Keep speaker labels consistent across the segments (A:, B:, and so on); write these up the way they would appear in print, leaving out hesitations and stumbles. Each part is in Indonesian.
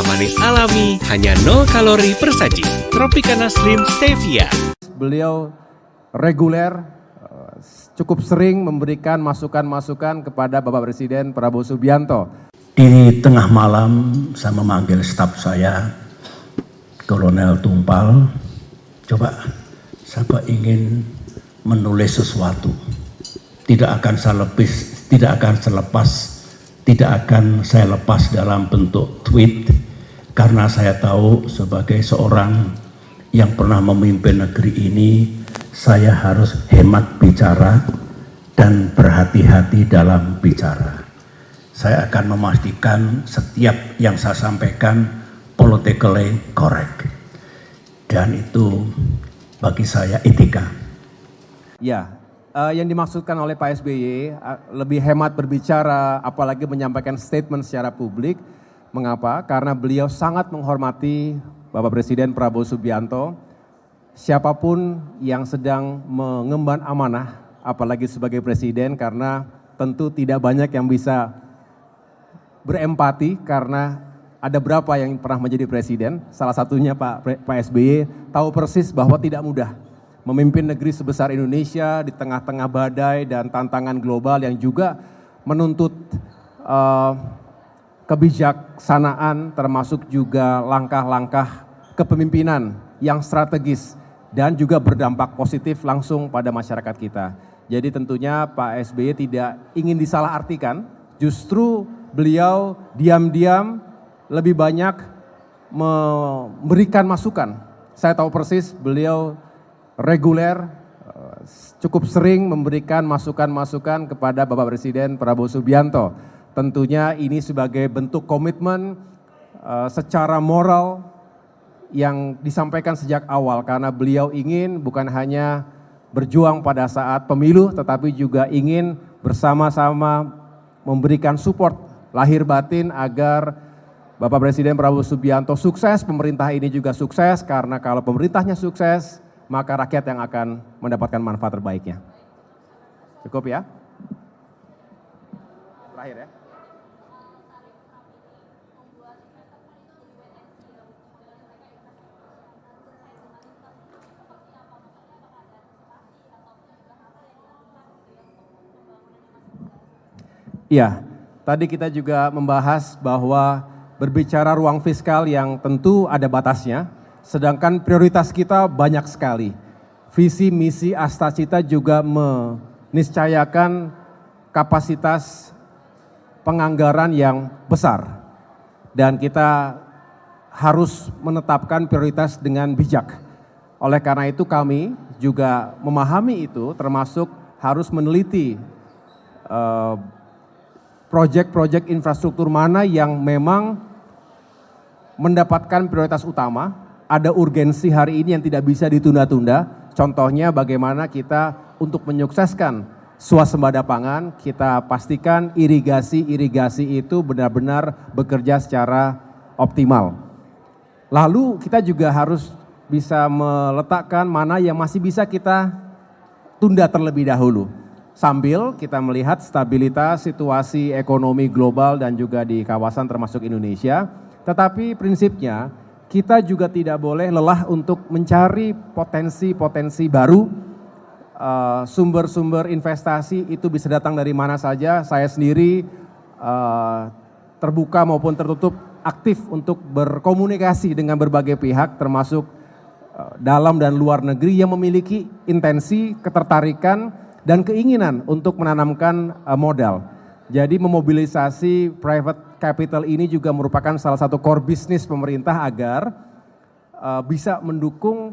A: manis alami, hanya 0 kalori per saji. Tropicana Slim Stevia.
B: Beliau reguler, cukup sering memberikan masukan-masukan kepada Bapak Presiden Prabowo Subianto.
C: Di tengah malam saya memanggil staf saya, Kolonel Tumpal, coba saya ingin menulis sesuatu. Tidak akan saya lepas dalam bentuk tweet, karena saya tahu sebagai seorang yang pernah memimpin negeri ini, saya harus hemat bicara dan berhati-hati dalam bicara. Saya akan memastikan setiap yang saya sampaikan politically correct. Dan itu bagi saya etika.
B: Ya, yang dimaksudkan oleh Pak SBY lebih hemat berbicara, apalagi menyampaikan statement secara publik. Mengapa? Karena beliau sangat menghormati Bapak Presiden Prabowo Subianto. Siapapun yang sedang mengemban amanah, apalagi sebagai presiden, karena tentu tidak banyak yang bisa berempati karena ada berapa yang pernah menjadi presiden. Salah satunya Pak SBY tahu persis bahwa tidak mudah memimpin negeri sebesar Indonesia di tengah-tengah badai dan tantangan global yang juga menuntut kebijaksanaan, termasuk juga langkah-langkah kepemimpinan yang strategis dan juga berdampak positif langsung pada masyarakat kita. Jadi tentunya Pak SBY tidak ingin disalahartikan, justru beliau diam-diam lebih banyak memberikan masukan. Saya tahu persis beliau reguler, cukup sering memberikan masukan-masukan kepada Bapak Presiden Prabowo Subianto. Tentunya ini sebagai bentuk komitmen secara moral yang disampaikan sejak awal, karena beliau ingin bukan hanya berjuang pada saat pemilu, tetapi juga ingin bersama-sama memberikan support lahir batin agar Bapak Presiden Prabowo Subianto sukses, pemerintah ini juga sukses, karena kalau pemerintahnya sukses, maka rakyat yang akan mendapatkan manfaat terbaiknya. Cukup ya? Terakhir ya. Iya, tadi kita juga membahas bahwa berbicara ruang fiskal yang tentu ada batasnya, sedangkan prioritas kita banyak sekali. Visi misi Astacita juga meniscayakan kapasitas penganggaran yang besar. Dan kita harus menetapkan prioritas dengan bijak. Oleh karena itu kami juga memahami itu, termasuk harus meneliti proyek-proyek infrastruktur mana yang memang mendapatkan prioritas utama, ada urgensi hari ini yang tidak bisa ditunda-tunda. Contohnya bagaimana kita untuk menyukseskan swasembada pangan, kita pastikan irigasi itu benar-benar bekerja secara optimal. Lalu kita juga harus bisa meletakkan mana yang masih bisa kita tunda terlebih dahulu. Sambil kita melihat stabilitas situasi ekonomi global dan juga di kawasan termasuk Indonesia. Tetapi prinsipnya kita juga tidak boleh lelah untuk mencari potensi-potensi baru. Sumber-sumber investasi itu bisa datang dari mana saja. Saya sendiri terbuka maupun tertutup aktif untuk berkomunikasi dengan berbagai pihak, termasuk dalam dan luar negeri yang memiliki intensi, ketertarikan, dan keinginan untuk menanamkan modal. Jadi memobilisasi private capital ini juga merupakan salah satu core bisnis pemerintah agar bisa mendukung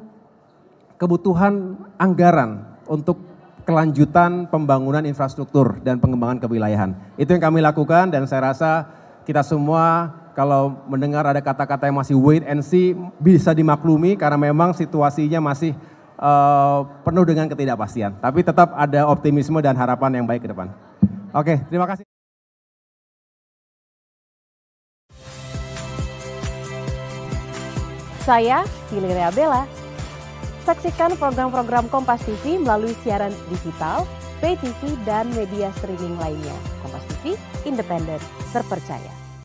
B: kebutuhan anggaran untuk kelanjutan pembangunan infrastruktur dan pengembangan kewilayahan. Itu yang kami lakukan, dan saya rasa kita semua kalau mendengar ada kata-kata yang masih wait and see bisa dimaklumi karena memang situasinya masih penuh dengan ketidakpastian, tapi tetap ada optimisme dan harapan yang baik ke depan. Oke, terima kasih.
D: Saya Hilaria Bella. Saksikan program-program Kompas TV melalui siaran digital, pay TV, dan media streaming lainnya. Kompas TV, independen, terpercaya.